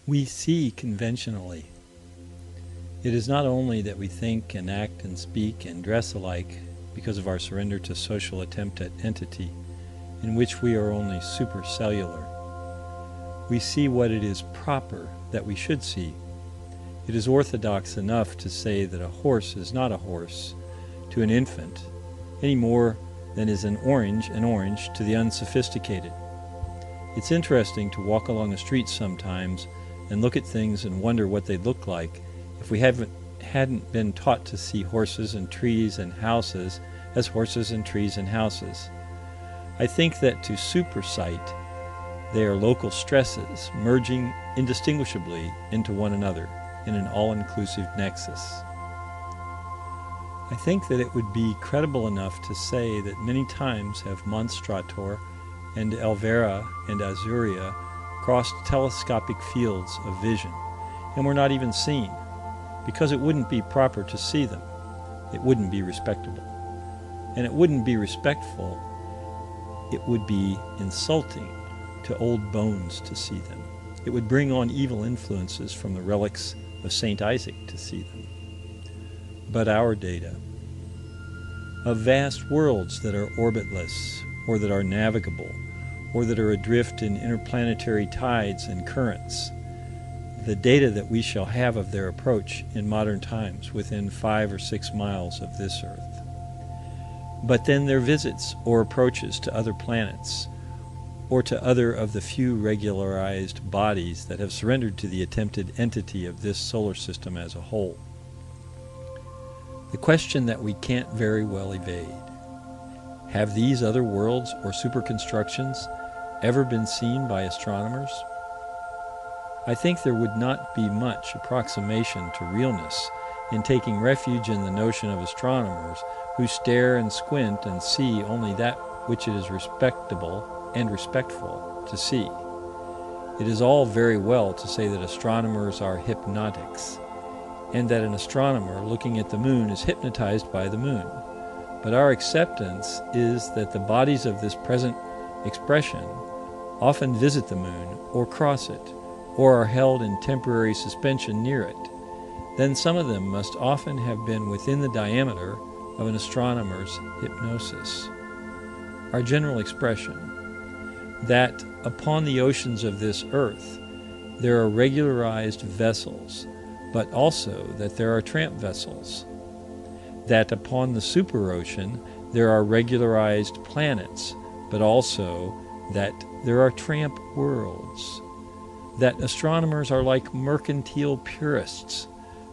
We see conventionally. It is not only that we think and act and speak and dress alike because of our surrender to social attempt at entity, in which we are only supercellular. We see what it is proper that we should see. It is orthodox enough to say that a horse is not a horse to an infant, any more than is an orange to the unsophisticated. It's interesting to walk along a street sometimes and look at things and wonder what they'd look like if we hadn't been taught to see horses and trees and houses as horses and trees and houses. I think that to supersight, they are local stresses merging indistinguishably into one another in an all-inclusive nexus. I think that it would be credible enough to say that many times have Monstrator and Elvera and Azuria crossed telescopic fields of vision, and were not even seen, because it wouldn't be proper to see them. It wouldn't be respectable. And it wouldn't be respectful, it would be insulting to old bones to see them. It would bring on evil influences from the relics of St. Isaac to see them. But our data, of vast worlds that are orbitless, or that are navigable, or that are adrift in interplanetary tides and currents, the data that we shall have of their approach in modern times within 5 or 6 miles of this Earth. But then their visits or approaches to other planets, or to other of the few regularized bodies that have surrendered to the attempted entity of this solar system as a whole. The question that we can't very well evade: have these other worlds or superconstructions ever been seen by astronomers? I think there would not be much approximation to realness in taking refuge in the notion of astronomers who stare and squint and see only that which it is respectable and respectful to see. It is all very well to say that astronomers are hypnotics, and that an astronomer looking at the moon is hypnotized by the moon. But our acceptance is that the bodies of this present expression often visit the moon, or cross it, or are held in temporary suspension near it. Then some of them must often have been within the diameter of an astronomer's hypnosis. Our general expression, that upon the oceans of this earth there are regularized vessels, but also that there are tramp vessels, that upon the superocean there are regularized planets, but also that there are tramp worlds, that astronomers are like mercantile purists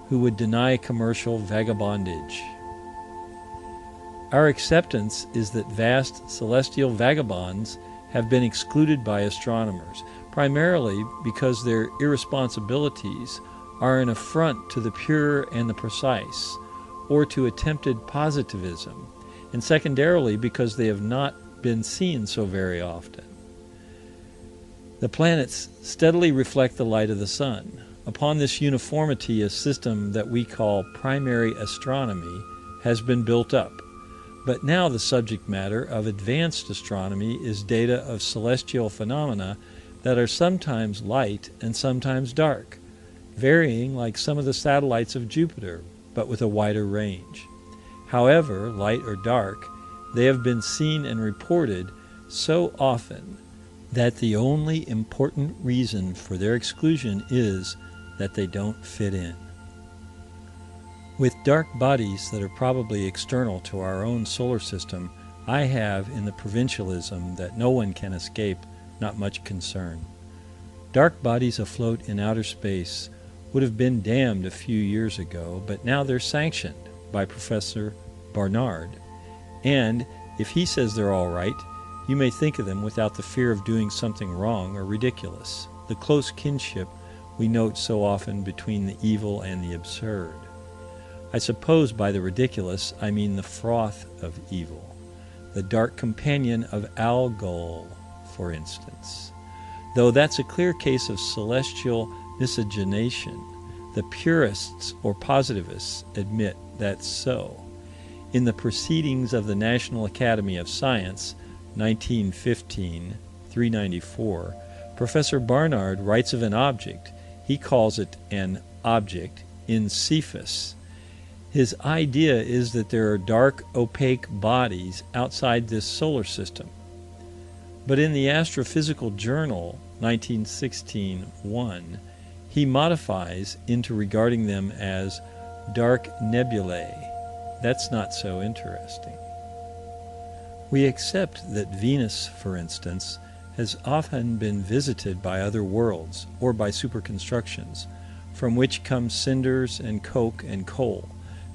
who would deny commercial vagabondage. Our acceptance is that vast celestial vagabonds have been excluded by astronomers, primarily because their irresponsibilities are an affront to the pure and the precise, or to attempted positivism, and secondarily because they have not been seen so very often. The planets steadily reflect the light of the sun. Upon this uniformity, a system that we call primary astronomy has been built up. But now the subject matter of advanced astronomy is data of celestial phenomena that are sometimes light and sometimes dark, varying like some of the satellites of Jupiter, but with a wider range. However, light or dark, they have been seen and reported so often that the only important reason for their exclusion is that they don't fit in. With dark bodies that are probably external to our own solar system, I have, in the provincialism that no one can escape, not much concern. Dark bodies afloat in outer space would have been damned a few years ago, but now they're sanctioned by Professor Barnard, and if he says they're all right, you may think of them without the fear of doing something wrong or ridiculous, the close kinship we note so often between the evil and the absurd. I suppose by the ridiculous I mean the froth of evil, the dark companion of Algol, for instance. Though that's a clear case of celestial miscegenation, the purists or positivists admit that's so. In the Proceedings of the National Academy of Science, 1915, 394, Professor Barnard writes of an object He calls it an object in Cephus. His idea is that there are dark, opaque bodies outside this solar system. But in the Astrophysical Journal, 1916-1, he modifies into regarding them as dark nebulae. That's not so interesting. We accept that Venus, for instance, has often been visited by other worlds, or by superconstructions, from which come cinders and coke and coal,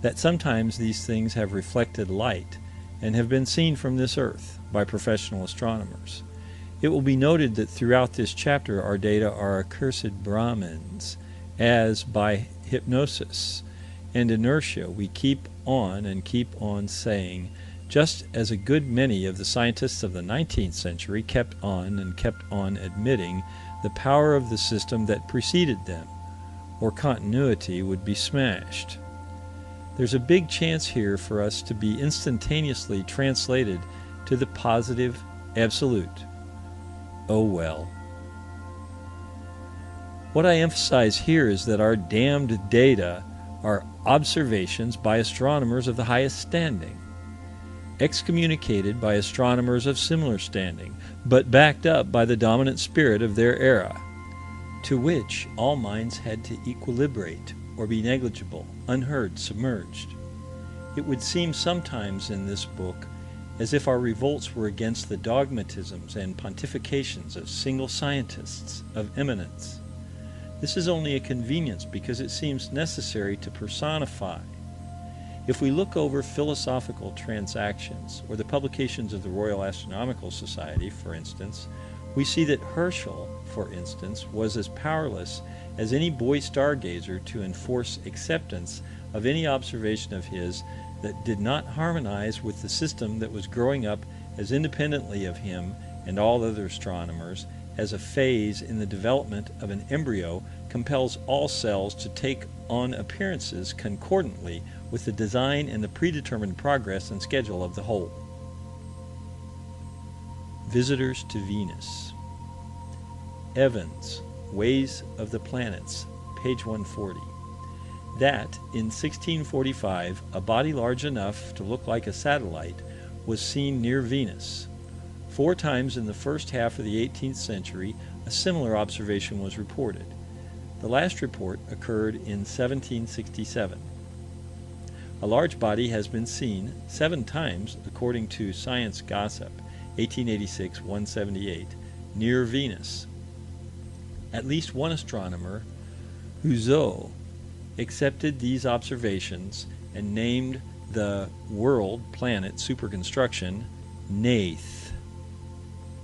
that sometimes these things have reflected light, and have been seen from this earth by professional astronomers. It will be noted that throughout this chapter our data are accursed Brahmins, as by hypnosis and inertia we keep on saying, just as a good many of the scientists of the 19th century kept on admitting the power of the system that preceded them, or continuity would be smashed. There's a big chance here for us to be instantaneously translated to the positive absolute. Oh well. What I emphasize here is that our damned data are observations by astronomers of the highest standing, excommunicated by astronomers of similar standing, but backed up by the dominant spirit of their era, to which all minds had to equilibrate, or be negligible, unheard, submerged. It would seem sometimes in this book as if our revolts were against the dogmatisms and pontifications of single scientists of eminence. This is only a convenience because it seems necessary to personify. If we look over philosophical transactions, or the publications of the Royal Astronomical Society, for instance, we see that Herschel, for instance, was as powerless as any boy stargazer to enforce acceptance of any observation of his that did not harmonize with the system that was growing up as independently of him and all other astronomers as a phase in the development of an embryo compels all cells to take on appearances concordantly with the design and the predetermined progress and schedule of the whole. Visitors to Venus. Evans, Ways of the Planets, page 140. That, in 1645, a body large enough to look like a satellite was seen near Venus. 4 times in the first half of the 18th century, a similar observation was reported. The last report occurred in 1767. A large body has been seen 7 times, according to Science Gossip, 1886-178, near Venus. At least one astronomer, Houzeau, accepted these observations and named the world-planet superconstruction Neith.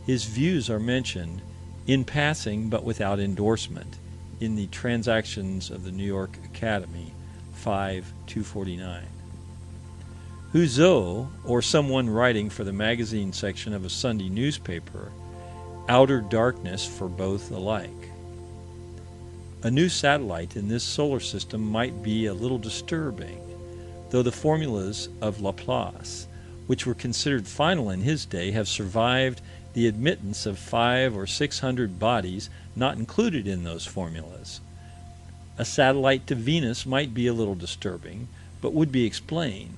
His views are mentioned in passing but without endorsement in the Transactions of the New York Academy, 5/249. Houzeau, or someone writing for the magazine section of a Sunday newspaper, outer darkness for both alike. A new satellite in this solar system might be a little disturbing, though the formulas of Laplace, which were considered final in his day, have survived the admittance of 500 or 600 bodies not included in those formulas. A satellite to Venus might be a little disturbing, but would be explained.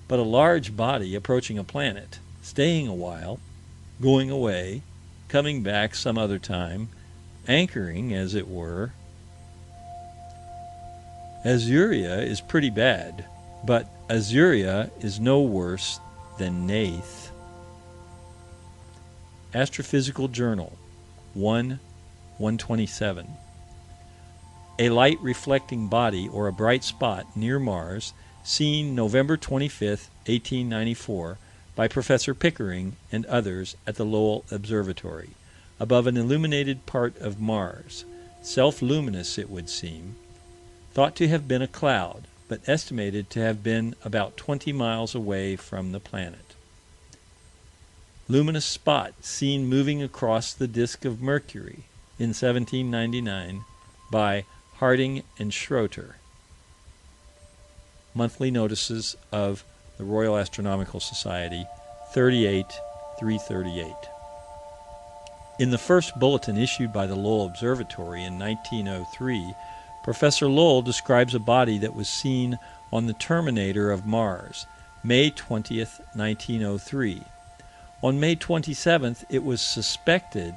But a large body approaching a planet, staying a while, going away, coming back some other time, anchoring, as it were. Azuria is pretty bad, but Azuria is no worse than Neith. Astrophysical Journal, 1/127. A light reflecting body or a bright spot near Mars, seen November 25, 1894, by Professor Pickering and others at the Lowell Observatory, above an illuminated part of Mars, self-luminous it would seem, thought to have been a cloud, but estimated to have been about 20 miles away from the planet. Luminous spot seen moving across the disk of Mercury in 1799 by Harding and Schroeter. Monthly Notices of the Royal Astronomical Society, 38/338. In the first bulletin issued by the Lowell Observatory in 1903, Professor Lowell describes a body that was seen on the terminator of Mars, May 20th, 1903. On May 27th, it was suspected,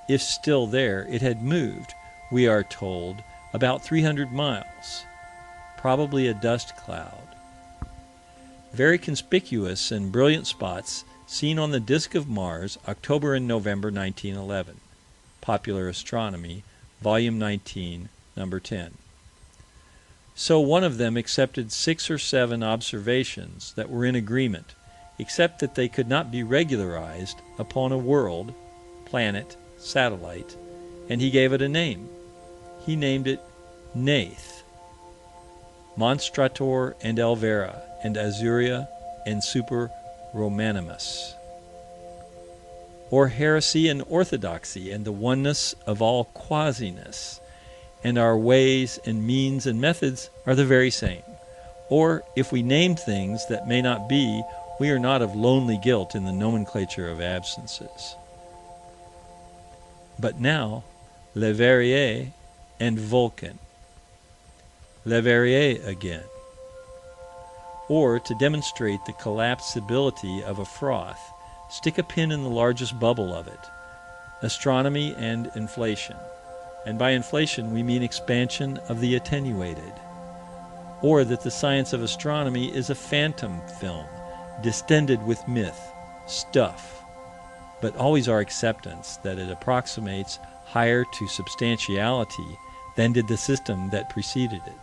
if still there, it had moved, we are told, about 300 miles, probably a dust cloud. Very conspicuous and brilliant spots seen on the disk of Mars, October and November 1911. Popular Astronomy, Volume 19, Number 10. So one of them accepted 6 or 7 observations that were in agreement, except that they could not be regularized upon a world, planet, satellite, and he gave it a name. He named it Neith. Monstrator and Elvera and Azuria and Super Romanimus. Or heresy and orthodoxy and the oneness of all quasiness, and our ways and means and methods are the very same. Or if we name things that may not be, we are not of lonely guilt in the nomenclature of absences. But now, Leverrier and Vulcan. Leverrier again. Or, to demonstrate the collapsibility of a froth, stick a pin in the largest bubble of it. Astronomy and inflation. And by inflation we mean expansion of the attenuated. Or that the science of astronomy is a phantom film, distended with myth, stuff, but always our acceptance that it approximates higher to substantiality than did the system that preceded it.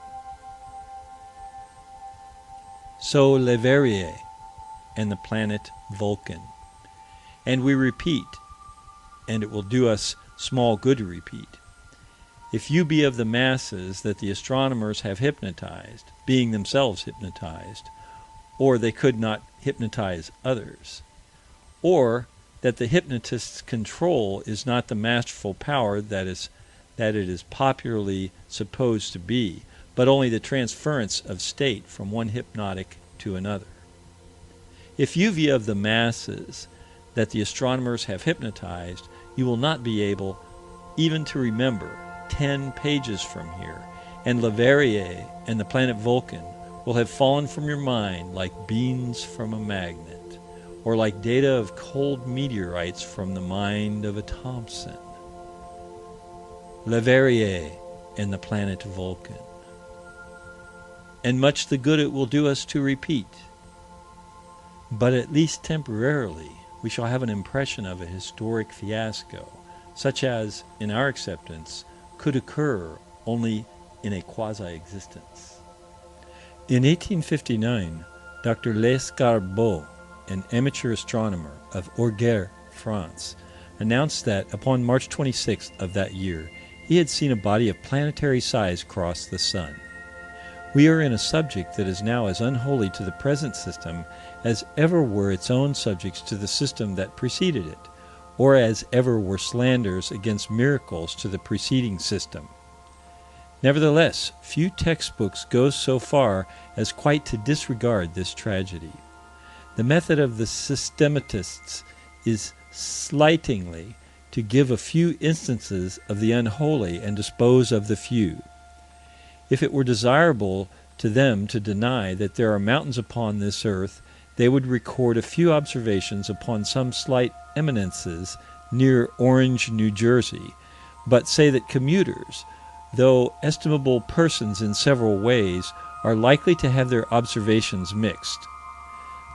So Leverrier and the planet Vulcan. And we repeat, and it will do us small good to repeat, if you be of the masses that the astronomers have hypnotized, being themselves hypnotized, or they could not hypnotize others, or that the hypnotist's control is not the masterful power that it is popularly supposed to be, but only the transference of state from one hypnotic to another. If you be of the masses that the astronomers have hypnotized, you will not be able even to remember 10 pages from here, and Leverrier and the planet Vulcan will have fallen from your mind like beans from a magnet, or like data of cold meteorites from the mind of a Thomson. Leverrier and the planet Vulcan. And much the good it will do us to repeat. But at least temporarily, we shall have an impression of a historic fiasco, such as, in our acceptance, could occur only in a quasi-existence. In 1859, Dr. Lescarbault, an amateur astronomer of Orgères, France, announced that upon March 26th of that year, he had seen a body of planetary size cross the sun. We are in a subject that is now as unholy to the present system as ever were its own subjects to the system that preceded it, or as ever were slanders against miracles to the preceding system. Nevertheless, few textbooks go so far as quite to disregard this tragedy. The method of the systematists is slightingly to give a few instances of the unholy and dispose of the few. If it were desirable to them to deny that there are mountains upon this earth, they would record a few observations upon some slight eminences near Orange, New Jersey, but say that commuters, though estimable persons in several ways, are likely to have their observations mixed.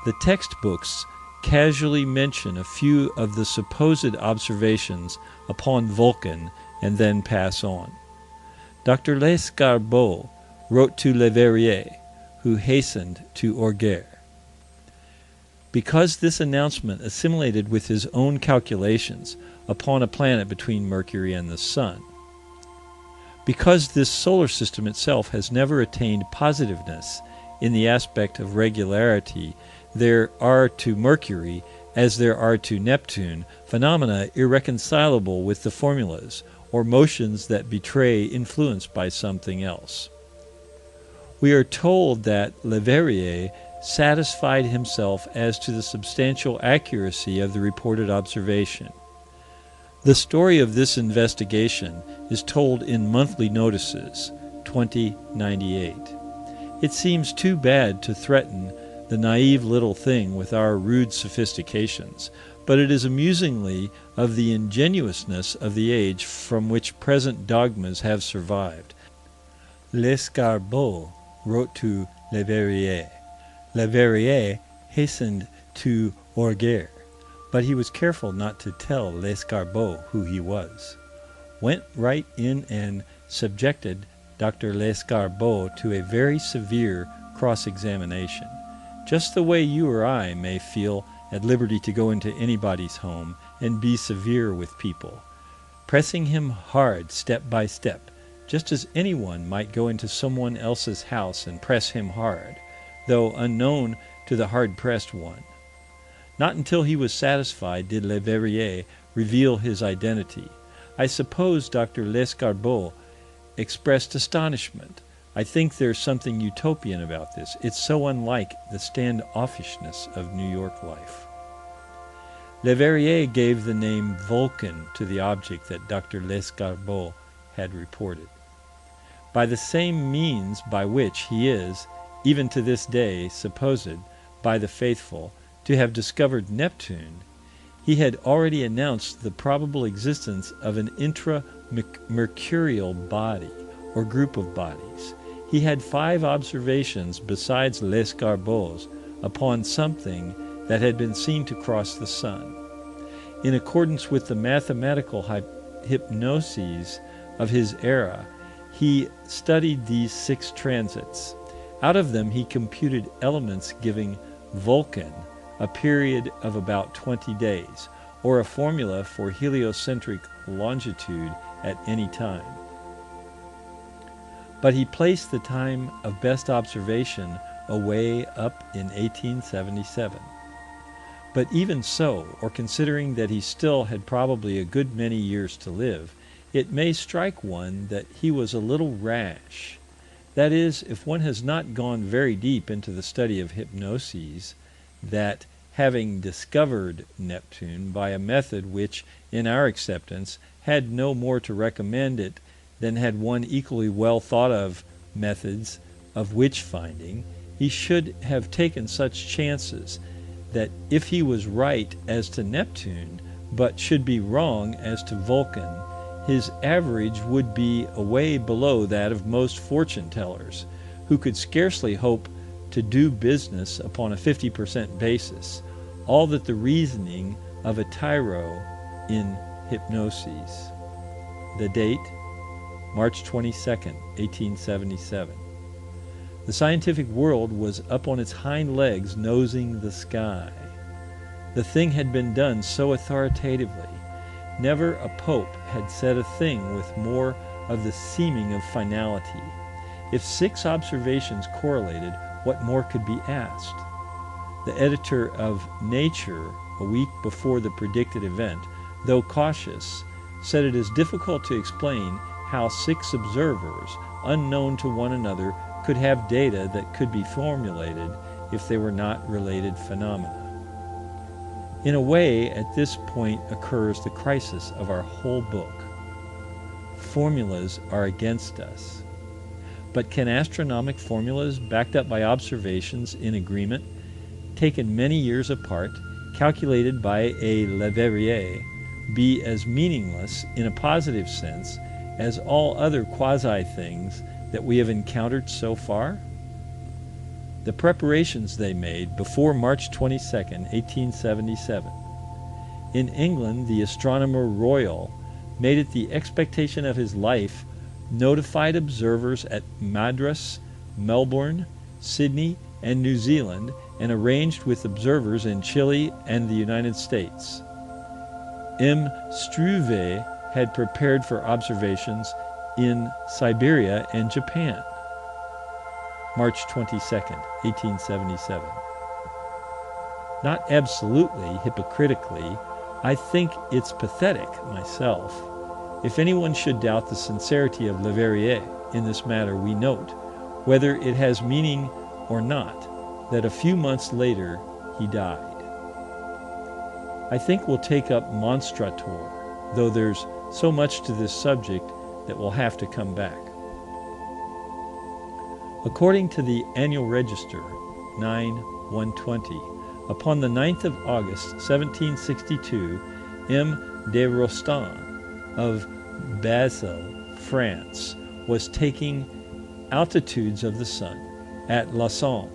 The textbooks casually mention a few of the supposed observations upon Vulcan and then pass on. Dr. Lescarbault wrote to Leverrier, who hastened to Orgères. Because this announcement assimilated with his own calculations upon a planet between Mercury and the Sun. Because this solar system itself has never attained positiveness in the aspect of regularity, there are to Mercury, as there are to Neptune, phenomena irreconcilable with the formulas, or motions that betray influence by something else. We are told that Leverrier satisfied himself as to the substantial accuracy of the reported observation. The story of this investigation is told in Monthly Notices, 2098. It seems too bad to threaten the naive little thing with our rude sophistications, but it is amusingly of the ingenuousness of the age from which present dogmas have survived. Lescarbot wrote to Leverrier. Leverrier hastened to Orgères, but he was careful not to tell Lescarbot who he was. Went right in and subjected Dr. Lescarbot to a very severe cross-examination, just the way you or I may feel at liberty to go into anybody's home and be severe with people, pressing him hard step by step, just as anyone might go into someone else's house and press him hard, though unknown to the hard-pressed one. Not until he was satisfied did Leverrier reveal his identity. I suppose Dr. Lescarbot expressed astonishment. I think there's something utopian about this. It's so unlike the standoffishness of New York life. Leverrier gave the name Vulcan to the object that Dr. Lescarbot had reported. By the same means by which he is, even to this day, supposed by the faithful to have discovered Neptune, he had already announced the probable existence of an intra-mercurial body, or group of bodies. He had 5 observations besides Lescarbot's upon something that had been seen to cross the sun. In accordance with the mathematical hypnoses of his era, he studied these 6 transits. Out of them he computed elements giving Vulcan a period of about 20 days, or a formula for heliocentric longitude at any time. But he placed the time of best observation away up in 1877. But even so, or considering that he still had probably a good many years to live, it may strike one that he was a little rash. That is, if one has not gone very deep into the study of hypnoses, that, having discovered Neptune by a method which, in our acceptance, had no more to recommend it than had one equally well thought of methods of witch-finding, he should have taken such chances, that if he was right as to Neptune, but should be wrong as to Vulcan, his average would be away below that of most fortune-tellers, who could scarcely hope to do business upon a 50% basis, all that the reasoning of a tyro in hypnoses. The date, March 22nd, 1877. The scientific world was up on its hind legs nosing the sky. The thing had been done so authoritatively. Never a pope had said a thing with more of the seeming of finality. If 6 observations correlated, what more could be asked? The editor of Nature, a week before the predicted event, though cautious, said it is difficult to explain how 6 observers, unknown to one another, could have data that could be formulated if they were not related phenomena. In a way, at this point occurs the crisis of our whole book. Formulas are against us. But can astronomic formulas, backed up by observations in agreement, taken many years apart, calculated by a Leverrier, be as meaningless, in a positive sense, as all other quasi-things that we have encountered so far? The preparations they made before March 22nd, 1877. In England, the Astronomer Royal made it the expectation of his life, notified observers at Madras, Melbourne, Sydney, and New Zealand, and arranged with observers in Chile and the United States. M. Struve had prepared for observations in Siberia and Japan. March 22nd, 1877. Not absolutely hypocritically, I think it's pathetic, myself. If anyone should doubt the sincerity of Leverrier in this matter, we note, whether it has meaning or not, that a few months later he died. I think we'll take up Monstrator though there's so much to this subject that we'll have to come back. According to the Annual Register, 9/120, upon the 9th of August, 1762, M. de Rostand of Basel, France, was taking altitudes of the sun at Lausanne.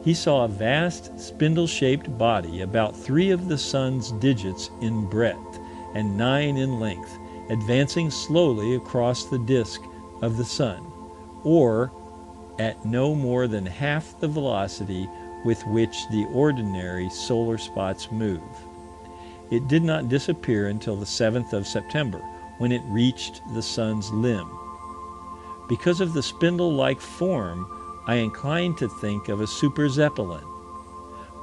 He saw a vast spindle-shaped body about 3 of the sun's digits in breadth and 9 in length, advancing slowly across the disk of the sun, or at no more than half the velocity with which the ordinary solar spots move. It did not disappear until the 7th of September, when it reached the sun's limb. Because of the spindle-like form, I incline to think of a super Zeppelin.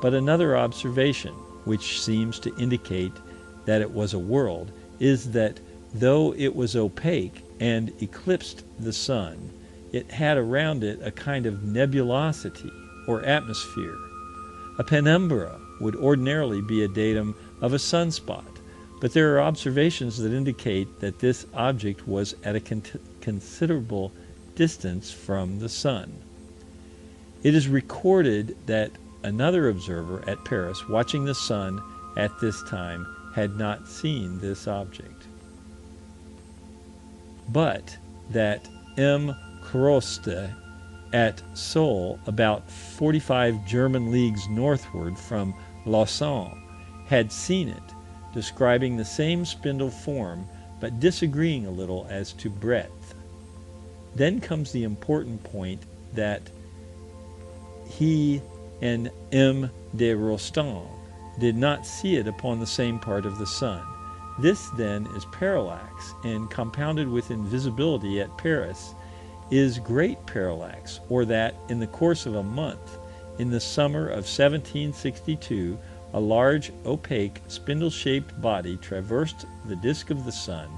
But another observation, which seems to indicate that it was a world, is that though it was opaque and eclipsed the sun, it had around it a kind of nebulosity, or atmosphere. A penumbra would ordinarily be a datum of a sunspot, but there are observations that indicate that this object was at a considerable distance from the sun. It is recorded that another observer at Paris, watching the sun at this time, had not seen this object, but that M. Croste at Seoul, about 45 German leagues northward from Lausanne, had seen it, describing the same spindle form, but disagreeing a little as to breadth. Then comes the important point that he and M. de Rostand did not see it upon the same part of the sun. This, then, is parallax, and compounded with invisibility at Paris is great parallax, or that, in the course of a month, in the summer of 1762, a large, opaque, spindle-shaped body traversed the disk of the sun,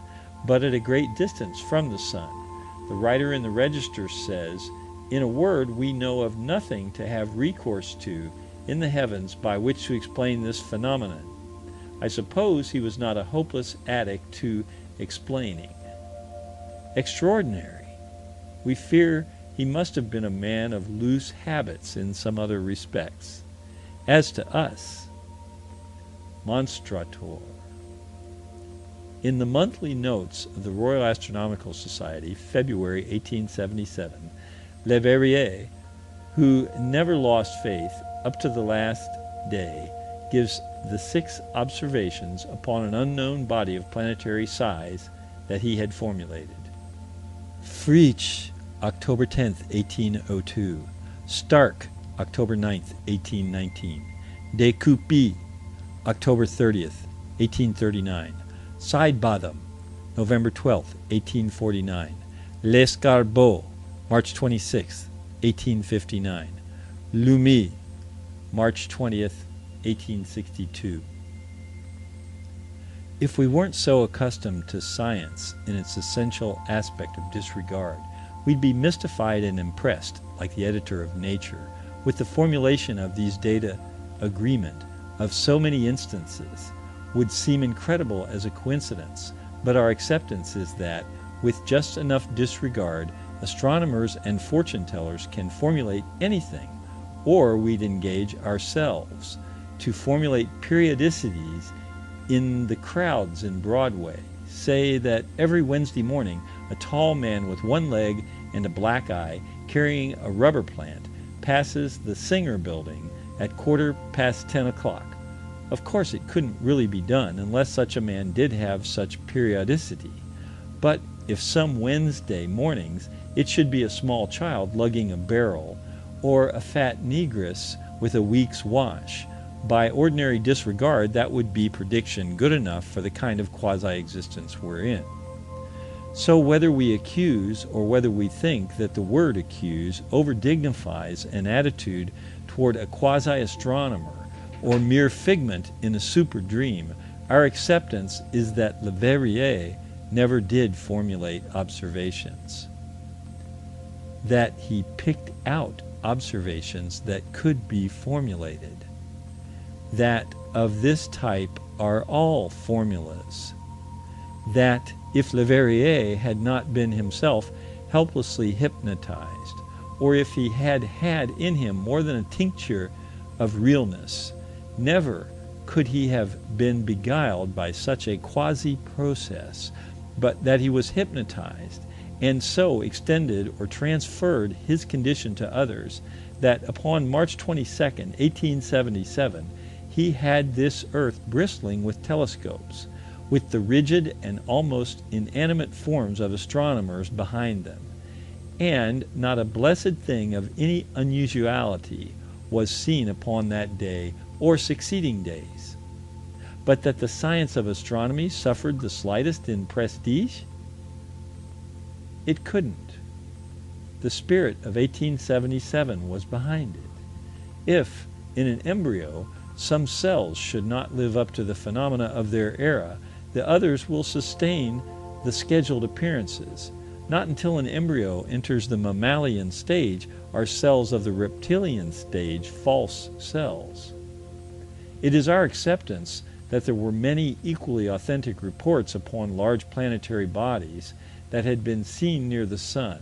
but at a great distance from the sun. The writer in the Register says, "In a word, we know of nothing to have recourse to in the heavens by which to explain this phenomenon." I suppose he was not a hopeless addict to explaining. Extraordinary! We fear he must have been a man of loose habits in some other respects. As to us, Monstrator. In the monthly notes of the Royal Astronomical Society, February 1877, Leverrier, who never lost faith up to the last day, gives the 6 observations upon an unknown body of planetary size that he had formulated. Fritsche, October 10th, 1802. Stark, October 9th, 1819. De Cuppy, October 30th, 1839. Sidebottom, November 12th, 1849. L'Escarbot, March 26th, 1859. Lumi, March 20th, 1862. If we weren't so accustomed to science in its essential aspect of disregard, we'd be mystified and impressed, like the editor of Nature, with the formulation of these data. Agreement of so many instances would seem incredible as a coincidence, but our acceptance is that, with just enough disregard, astronomers and fortune-tellers can formulate anything, or we'd engage ourselves to formulate periodicities in the crowds in Broadway. Say that every Wednesday morning a tall man with one leg and a black eye, carrying a rubber plant, passes the Singer Building at 10:15 o'clock. Of course it couldn't really be done unless such a man did have such periodicity, but if some Wednesday mornings it should be a small child lugging a barrel, or a fat negress with a week's wash, by ordinary disregard that would be prediction good enough for the kind of quasi-existence we're in. So whether we accuse, or whether we think that the word accuse over-dignifies an attitude toward a quasi-astronomer, or mere figment in a super-dream, our acceptance is that Leverrier never did formulate observations. That he picked out observations that could be formulated. That of this type are all formulas. that if Leverrier had not been himself helplessly hypnotized, or if he had had in him more than a tincture of realness, never could he have been beguiled by such a quasi-process, but that he was hypnotized, and so extended or transferred his condition to others, that upon March 22nd, 1877, he had this earth bristling with telescopes, with the rigid and almost inanimate forms of astronomers behind them, and not a blessed thing of any unusuality was seen upon that day or succeeding days. But that the science of astronomy suffered the slightest in prestige? It couldn't. The spirit of 1877 was behind it. If, in an embryo, some cells should not live up to the phenomena of their era, the others will sustain the scheduled appearances. Not until an embryo enters the mammalian stage are cells of the reptilian stage false cells. It is our acceptance that there were many equally authentic reports upon large planetary bodies that had been seen near the sun,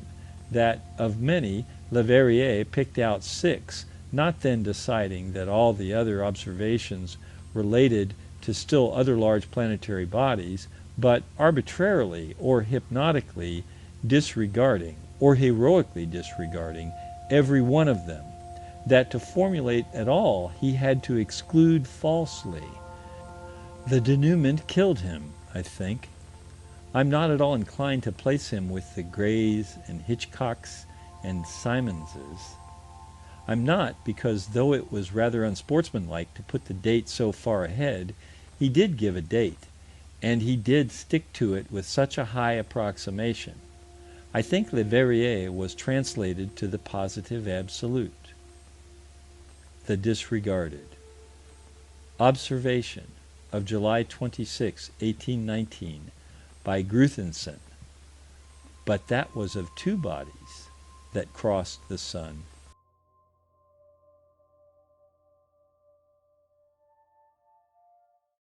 that of many Leverrier picked out 6, not then deciding that all the other observations related to still other large planetary bodies, but arbitrarily or hypnotically disregarding, or heroically disregarding, every one of them, that to formulate at all he had to exclude falsely. The denouement killed him, I think. I'm not at all inclined to place him with the Grays and Hitchcocks and Simonses. I'm not, because though it was rather unsportsmanlike to put the date so far ahead, he did give a date, and he did stick to it with such a high approximation. I think Leverrier was translated to the positive absolute. The disregarded. Observation of July 26, 1819, by Gruthinson. But that was of 2 bodies that crossed the sun.